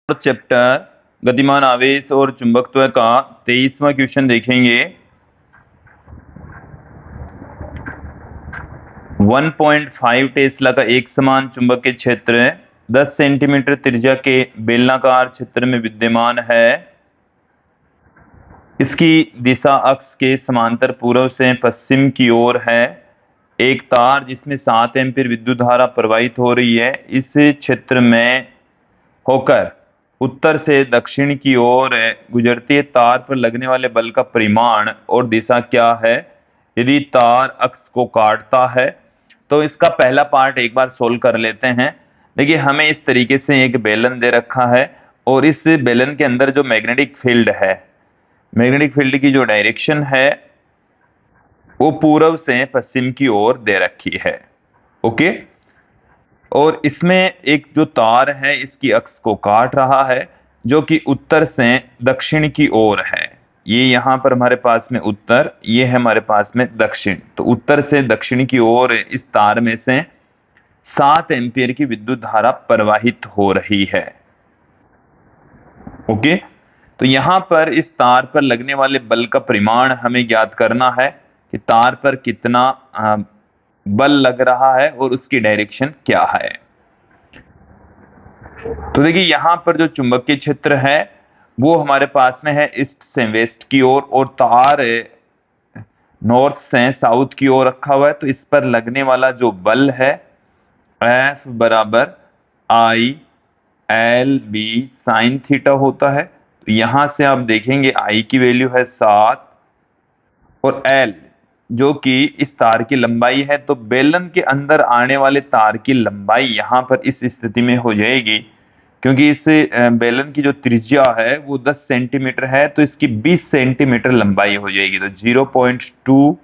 Chapter गतिमान आवेश और चुंबकत्व का 23वां क्वेश्चन देखेंगे। 1.5 टेस्ला का एक समान चुंबकीय क्षेत्र 10 सेंटीमीटर त्रिज्या के बेलनाकार क्षेत्र में विद्यमान है। इसकी दिशा अक्ष के समांतर पूर्व से पश्चिम की ओर है। एक तार जिसमें 7 एम्पीयर विद्युत धारा प्रवाहित हो रही है इस क्षेत्र में होकर उत्तर से दक्षिण की ओर गुजरती तार पर लगने वाले बल का परिमाण और दिशा क्या है यदि तार अक्ष को काटता है। तो इसका पहला पार्ट एक बार सोल्व कर लेते हैं। देखिए हमें इस तरीके से एक बेलन दे रखा है और इस बेलन के अंदर जो मैग्नेटिक फील्ड है, मैग्नेटिक फील्ड की जो डायरेक्शन है वो पूर्व से पश्चिम की ओर दे रखी है। ओके, और इसमें एक जो तार है इसकी अक्ष को काट रहा है जो कि उत्तर से दक्षिण की ओर है। ये यहां पर हमारे पास में उत्तर, ये है हमारे पास में दक्षिण। तो उत्तर से दक्षिण की ओर इस तार में से 7 एम्पीयर की विद्युत धारा प्रवाहित हो रही है। ओके, तो यहां पर इस तार पर लगने वाले बल का परिमाण हमें ज्ञात करना है कि तार पर कितना बल लग रहा है और उसकी डायरेक्शन क्या है। तो देखिए यहां पर जो चुंबकीय क्षेत्र है वो हमारे पास में है ईस्ट से वेस्ट की ओर और तार नॉर्थ से साउथ की ओर रखा हुआ है। तो इस पर लगने वाला जो बल है F बराबर I L B sine theta होता है। तो यहां से आप देखेंगे I की वैल्यू है 7 और L जो कि इस तार की लंबाई है। तो बेलन के अंदर आने वाले तार की लंबाई यहां पर इस स्थिति में हो जाएगी, क्योंकि इस बेलन की जो त्रिज्या है वो 10 सेंटीमीटर है तो इसकी 20 सेंटीमीटर लंबाई हो जाएगी। तो 0.2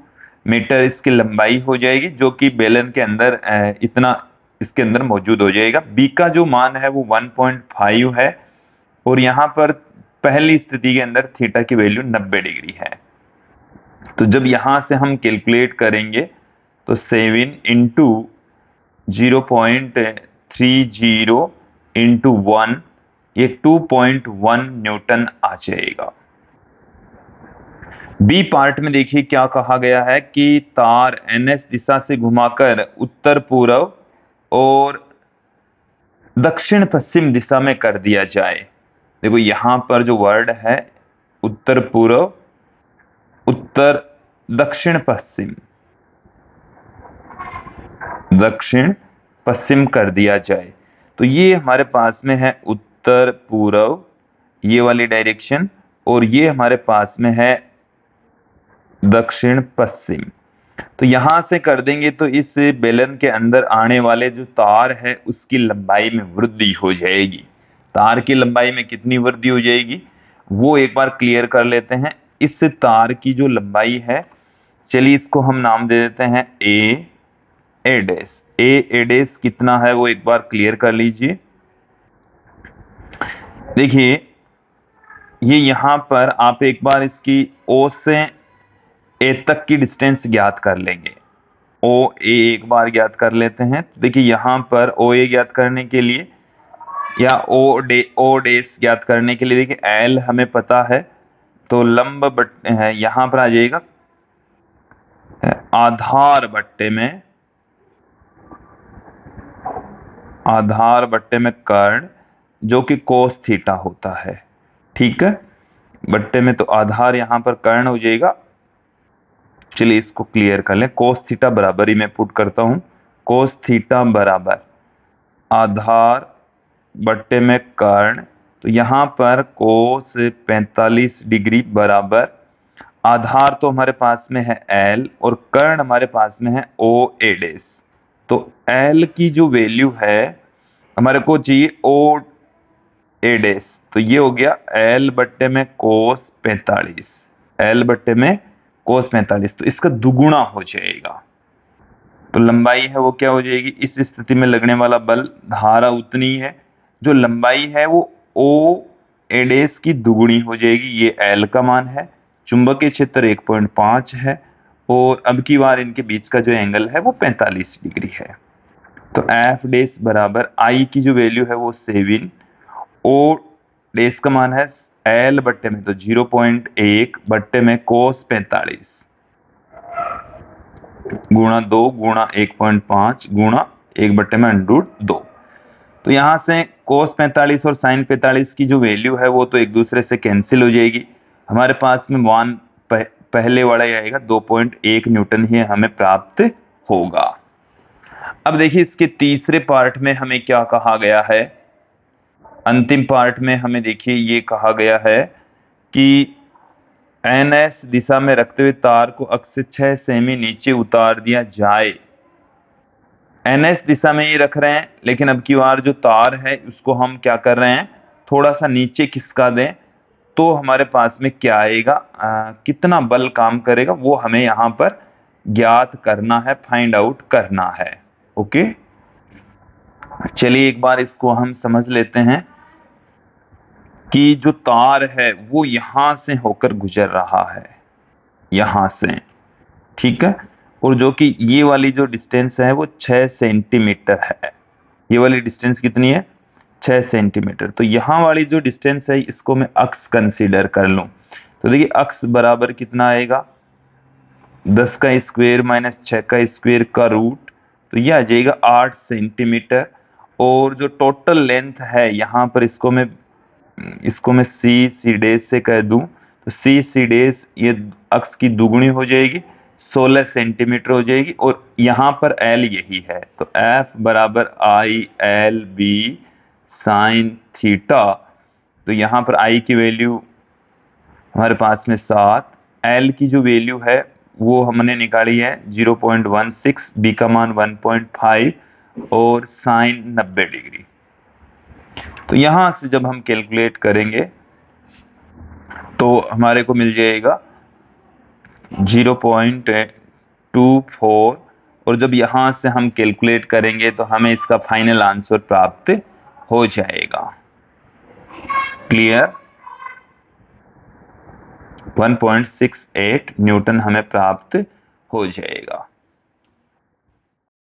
मीटर इसकी लंबाई हो जाएगी जो कि बेलन के अंदर इतना इसके अंदर मौजूद हो जाएगा। बी का जो मान है वो 1.5 है और यहाँ पर पहली स्थिति के अंदर थीटा की वैल्यू 90 डिग्री है। तो जब यहां से हम कैलकुलेट करेंगे तो 7 इंटू 0.30 इंटू 1 ये 2.1 न्यूटन आ जाएगा। बी पार्ट में देखिए क्या कहा गया है कि तार NS दिशा से घुमाकर उत्तर पूर्व और दक्षिण पश्चिम दिशा में कर दिया जाए। देखो यहां पर जो वर्ड है उत्तर पूर्व, उत्तर, दक्षिण पश्चिम, दक्षिण पश्चिम कर दिया जाए। तो ये हमारे पास में है उत्तर पूर्व ये वाली डायरेक्शन और ये हमारे पास में है दक्षिण पश्चिम। तो यहां से कर देंगे तो इस बेलन के अंदर आने वाले जो तार है उसकी लंबाई में वृद्धि हो जाएगी। तार की लंबाई में कितनी वृद्धि हो जाएगी वो एक बार क्लियर कर लेते हैं। इस तार की जो लंबाई है, चलिए इसको हम नाम दे देते हैं ए डैश। ए डैश कितना है वो एक बार क्लियर कर लीजिए। देखिए ये यहां पर आप एक बार इसकी ओ से ए तक की डिस्टेंस ज्ञात कर लेंगे। ओ ए एक बार ज्ञात कर लेते हैं। तो देखिए यहां पर ओ ए ज्ञात करने के लिए या ओ डैश ज्ञात करने के लिए देखिए एल हमें पता है तो लंब बट्टे है यहां पर आ जाएगा आधार बट्टे में कर्ण जो कि कोस थीटा होता है। ठीक है, बट्टे में तो आधार यहां पर कर्ण हो जाएगा। चलिए इसको क्लियर कर लें। कोस थीटा बराबर ही मैं पुट करता हूं, कोस थीटा बराबर आधार बट्टे में कर्ण। तो यहां पर कोस 45 डिग्री बराबर आधार तो हमारे पास में है L और कर्ण हमारे पास में है ओ ए डैश। तो L की जो वैल्यू है हमारे को चाहिए ओ ए डैश, तो ये हो गया L बट्टे में कोस 45, L बट्टे में कोस 45। तो इसका दुगुना हो जाएगा। तो लंबाई है वो क्या हो जाएगी, इस स्थिति में लगने वाला बल धारा उतनी है, जो लंबाई है वो ओ ए डैश की दुगुनी हो जाएगी। ये L का मान है, चुंबकीय क्षेत्र 1.5 है और अब की बार इनके बीच का जो एंगल है वो 45 डिग्री है। तो F डैश बराबर I की जो वैल्यू है वो 7, O डेज का मान है L बट्टे में तो 0.1 बट्टे में cos 45 गुणा 2 गुणा 1.5 गुणा 1 बट्टे में √2। तो यहां से cos 45 और sin 45 की जो वैल्यू है वो तो एक दूसरे से कैंसिल हो जाएगी। हमारे पास में मान पहले वाला ही आएगा, 2.1 न्यूटन ही हमें प्राप्त होगा। अब देखिए इसके तीसरे पार्ट में हमें क्या कहा गया है, अंतिम पार्ट में हमें देखिए ये कहा गया है कि NS दिशा में रखते हुए तार को अक्ष से 6 सेमी नीचे उतार दिया जाए। NS दिशा में ये रख रहे हैं, लेकिन अब की बार जो तार है उसको हम क्या कर रहे हैं, थोड़ा सा नीचे खिसका दें, तो हमारे पास में क्या आएगा, कितना बल काम करेगा वो हमें यहाँ पर ज्ञात करना है, फाइंड आउट करना है। ओके, चलिए एक बार इसको हम समझ लेते हैं कि जो तार है वो यहां से होकर गुजर रहा है, यहां से, ठीक है, और जो कि ये वाली जो डिस्टेंस है वो 6 सेंटीमीटर है। ये वाली डिस्टेंस कितनी है, 6 सेंटीमीटर। तो यहाँ वाली जो डिस्टेंस है इसको मैं अक्स कंसीडर कर लूं, तो देखिए अक्स बराबर कितना आएगा, 10 का स्क्वायर माइनस 6 का स्क्वायर का रूट, तो ये आ जाएगा 8 सेंटीमीटर। और जो टोटल लेंथ है यहाँ पर इसको मैं सी डेज से कह दूं, तो सी डेज ये अक्स की दुगुनी हो जाएगी, 16 सेंटीमीटर हो जाएगी, और यहाँ पर L यही है, तो F बराबर ILB साइन थीटा। तो यहाँ पर I की वैल्यू हमारे पास में 7, L की जो वैल्यू है वो हमने निकाली है 0.16, B का मान 1.5 और साइन 90 डिग्री। तो यहां से जब हम कैलकुलेट करेंगे तो हमारे को मिल जाएगा 0.24, और जब यहां से हम कैलकुलेट करेंगे तो हमें इसका फाइनल आंसर प्राप्त हो जाएगा। क्लियर, 1.68 न्यूटन हमें प्राप्त हो जाएगा।